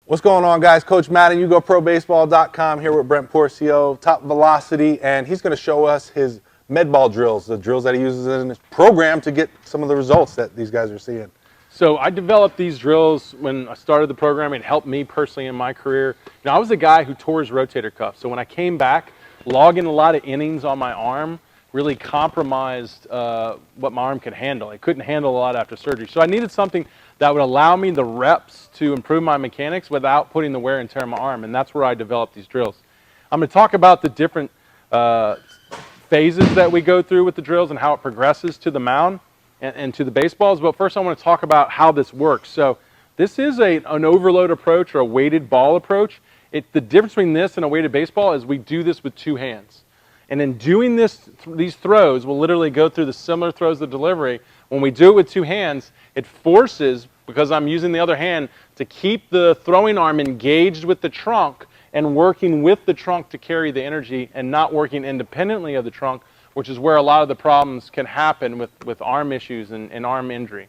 What's going on, guys? Coach Matt at YouGoProBaseball.com here with Brent Pourciau, Top Velocity, and he's going to show us his med ball drills, the drills that he uses in his program to get some of the results that these guys are seeing. So I developed these drills when I started the program. It helped me personally in my career. Now, I was a guy who tore his rotator cuff. So when I came back, logging a lot of innings on my arm really compromised what my arm could handle. It couldn't handle a lot after surgery. So I needed something that would allow me the reps to improve my mechanics without putting the wear and tear on my arm. And that's where I developed these drills. I'm going to talk about the different phases that we go through with the drills and how it progresses to the mound and to the baseballs. But first I want to talk about how this works. So this is an overload approach or a weighted ball approach. The difference between this and a weighted baseball is we do this with two hands. And in doing these throws, we'll literally go through the similar throws of delivery. When we do it with two hands, it forces, because I'm using the other hand, to keep the throwing arm engaged with the trunk and working with the trunk to carry the energy and not working independently of the trunk, which is where a lot of the problems can happen with arm issues and arm injury.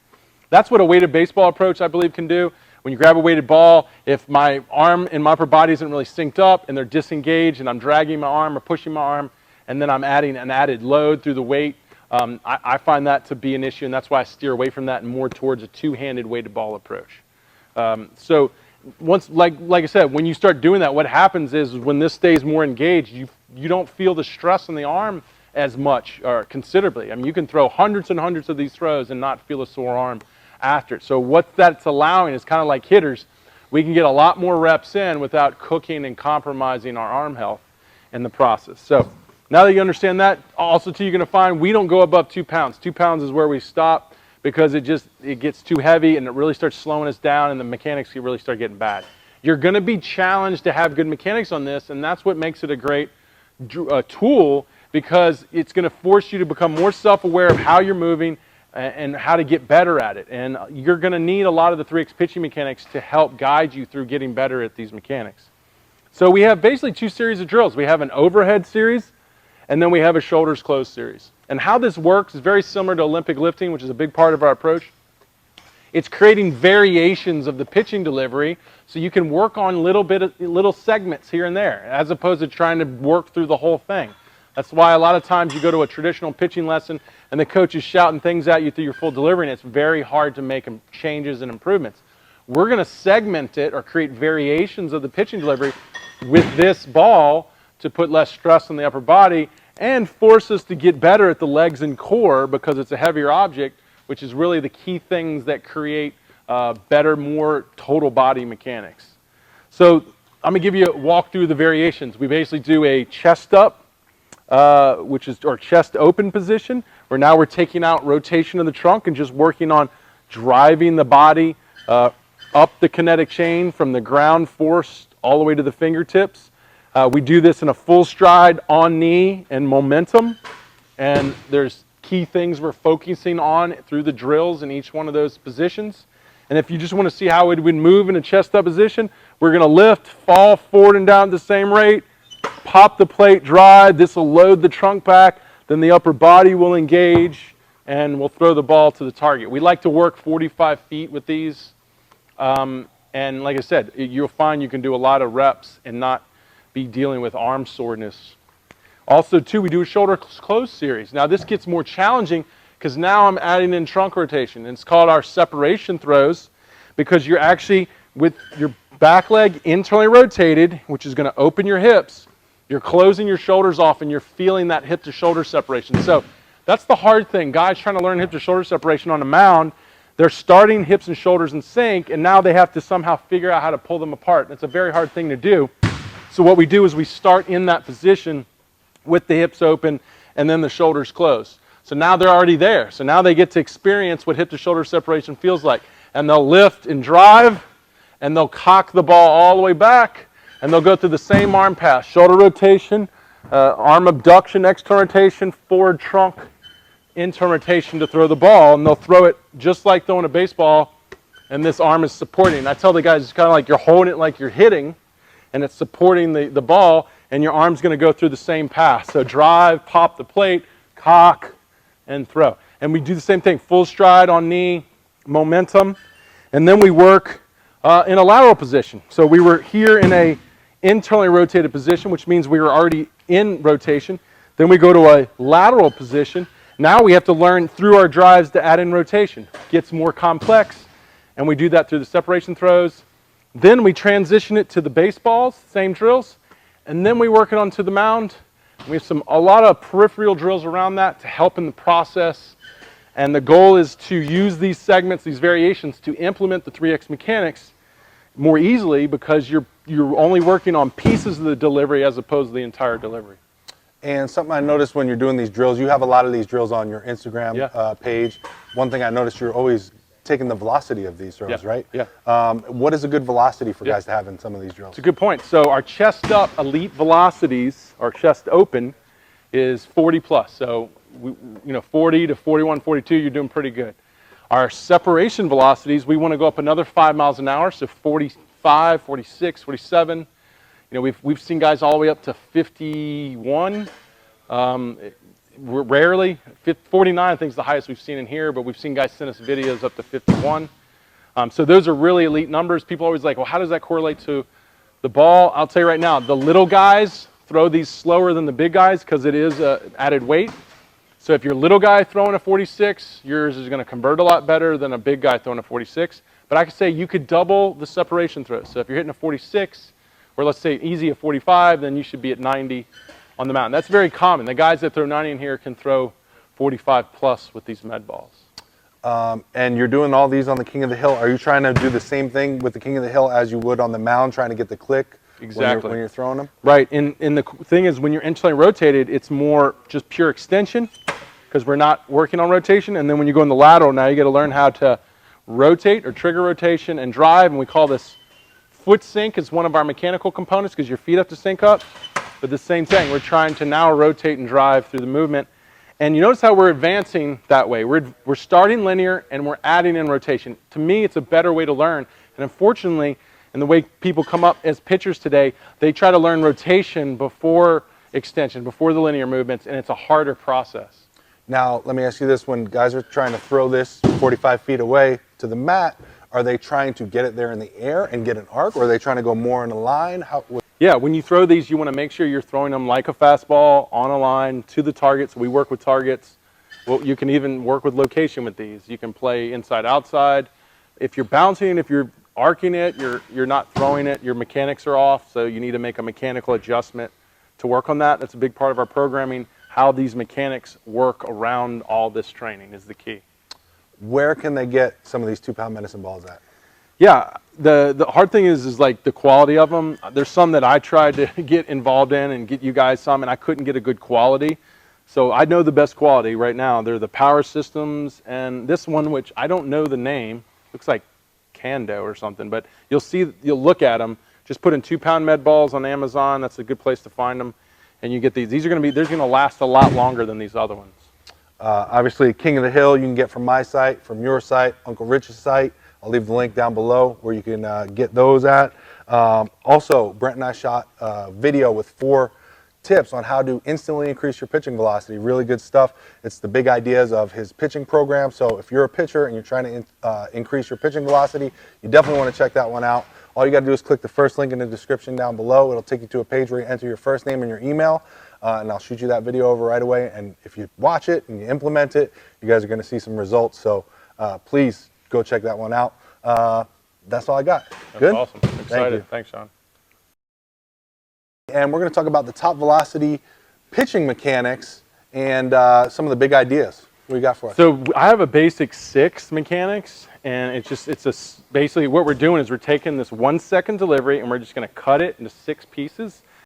That's what a weighted baseball approach, I believe, can do. When you grab a weighted ball, if my arm and my upper body isn't really synced up and they're disengaged and I'm dragging my arm or pushing my arm, and then I'm adding an added load through the weight, I find that to be an issue, and that's why I steer away from that and more towards a two-handed weighted ball approach. So once, like I said, when you start doing that, what happens is when this stays more engaged, you don't feel the stress on the arm as much or considerably. I mean, you can throw hundreds and hundreds of these throws and not feel a sore arm after it. So what that's allowing is kind of like hitters. We can get a lot more reps in without cooking and compromising our arm health in the process. So now that you understand that, also too, you're going to find we don't go above 2 pounds. 2 pounds is where we stop because it gets too heavy and it really starts slowing us down and the mechanics can really start getting bad. You're going to be challenged to have good mechanics on this, and that's what makes it a great tool, because it's going to force you to become more self-aware of how you're moving and how to get better at it. And you're going to need a lot of the 3X pitching mechanics to help guide you through getting better at these mechanics. So we have basically two series of drills. We have an overhead series, and then we have a shoulders closed series. And how this works is very similar to Olympic lifting, which is a big part of our approach. It's creating variations of the pitching delivery so you can work on little segments here and there, as opposed to trying to work through the whole thing. That's why a lot of times you go to a traditional pitching lesson and the coach is shouting things at you through your full delivery, and it's very hard to make changes and improvements. We're going to segment it or create variations of the pitching delivery with this ball to put less stress on the upper body and force us to get better at the legs and core, because it's a heavier object, which is really the key things that create better, more total body mechanics. So I'm going to give you a walk through the variations. We basically do a chest up, which is our chest open position, where now we're taking out rotation of the trunk and just working on driving the body up the kinetic chain from the ground force all the way to the fingertips. We do this in a full stride, on knee, and momentum. And there's key things we're focusing on through the drills in each one of those positions. And if you just want to see how it would move in a chest up position, we're going to lift, fall forward and down at the same rate, pop the plate, drive. This will load the trunk back. Then the upper body will engage, and we'll throw the ball to the target. We like to work 45 feet with these. And like I said, you'll find you can do a lot of reps and not be dealing with arm soreness. Also, too, we do a shoulder close series. Now, this gets more challenging because now I'm adding in trunk rotation. And it's called our separation throws, because you're actually, with your back leg internally rotated, which is going to open your hips, you're closing your shoulders off and you're feeling that hip to shoulder separation. So that's the hard thing. Guys trying to learn hip to shoulder separation on the mound, they're starting hips and shoulders in sync, and now they have to somehow figure out how to pull them apart. And it's a very hard thing to do. So what we do is we start in that position with the hips open and then the shoulders closed. So now they're already there. So now they get to experience what hip to shoulder separation feels like. And they'll lift and drive, and they'll cock the ball all the way back, and they'll go through the same arm pass: shoulder rotation, arm abduction, external rotation, forward trunk, internal rotation to throw the ball. And they'll throw it just like throwing a baseball, and this arm is supporting. I tell the guys it's kind of like you're holding it like you're hitting, and it's supporting the ball, and your arm's going to go through the same pass. So drive, pop the plate, cock, and throw. And we do the same thing, full stride on knee, momentum, and then we work In a lateral position. So we were here in a internally rotated position, which means we were already in rotation. Then we go to a lateral position. Now we have to learn through our drives to add in rotation. It gets more complex, and we do that through the separation throws. Then we transition it to the baseballs, same drills, and then we work it onto the mound. We have a lot of peripheral drills around that to help in the process. And the goal is to use these segments, these variations, to implement the 3X mechanics more easily, because you're only working on pieces of the delivery as opposed to the entire delivery. And something I noticed when you're doing these drills, you have a lot of these drills on your Instagram page. One thing I noticed, you're always taking the velocity of these throws, right? Yeah. What is a good velocity for guys to have in some of these drills? It's a good point. So our chest up elite velocities, our chest open, is 40 plus. So 40 to 41, 42, you're doing pretty good. Our separation velocities, we want to go up another 5 miles an hour, so 45, 46, 47. We've seen guys all the way up to 51. Rarely, 49 I think is the highest we've seen in here, but we've seen guys send us videos up to 51. So those are really elite numbers. People are always like, well, how does that correlate to the ball? I'll tell you right now, the little guys throw these slower than the big guys because it is added weight. So if you're a little guy throwing a 46, yours is going to convert a lot better than a big guy throwing a 46. But I could say you could double the separation throws. So if you're hitting a 46, or let's say easy a 45, then you should be at 90 on the mound. That's very common. The guys that throw 90 in here can throw 45 plus with these med balls. And you're doing all these on the King of the Hill. Are you trying to do the same thing with the King of the Hill as you would on the mound, trying to get the click exactly when you're throwing them? Right. And the thing is, when you're internally rotated, it's more just pure extension because we're not working on rotation. And then when you go in the lateral, now you got to learn how to rotate or trigger rotation and drive. And we call this foot sync is one of our mechanical components because your feet have to sync up. But the same thing, we're trying to now rotate and drive through the movement. And you notice how we're advancing that way. We're starting linear and we're adding in rotation. To me, it's a better way to learn. And unfortunately, in the way people come up as pitchers today, they try to learn rotation before extension, before the linear movements, and it's a harder process. Now, let me ask you this. When guys are trying to throw this 45 feet away to the mat, are they trying to get it there in the air and get an arc, or are they trying to go more in a line? Yeah, when you throw these, you want to make sure you're throwing them like a fastball on a line to the target. So we work with targets. Well, you can even work with location with these. You can play inside, outside. If you're bouncing, if you're arcing it, you're not throwing it, your mechanics are off. So you need to make a mechanical adjustment to work on that. That's a big part of our programming. How these mechanics work around all this training is the key. Where can they get some of these 2-pound medicine balls at? Yeah, the hard thing is like the quality of them. There's some that I tried to get involved in and get you guys some, and I couldn't get a good quality. So I know the best quality right now. They're the Power Systems, and this one, which I don't know the name, looks like Kando or something, but you'll look at them. Just put in 2-pound med balls on Amazon. That's a good place to find them, and you get these. These are going to last a lot longer than these other ones. Obviously, King of the Hill you can get from my site, from your site, Uncle Rich's site. I'll leave the link down below where you can get those at. Also, Brent and I shot a video with 4 tips on how to instantly increase your pitching velocity. Really good stuff. It's the big ideas of his pitching program. So if you're a pitcher and you're trying to increase your pitching velocity, you definitely want to check that one out. All you got to do is click the first link in the description down below. It'll take you to a page where you enter your first name and your email. And I'll shoot you that video over right away. And if you watch it and you implement it, you guys are going to see some results. So please go check that one out. That's all I got. That's Good? awesome. I'm excited. Thanks, Sean. And we're going to talk about the top velocity pitching mechanics and some of the big ideas. What do you got for us? So I have a basic 6 mechanics, and basically what we're doing is we're taking this 1-second delivery and we're just going to cut it into 6 pieces.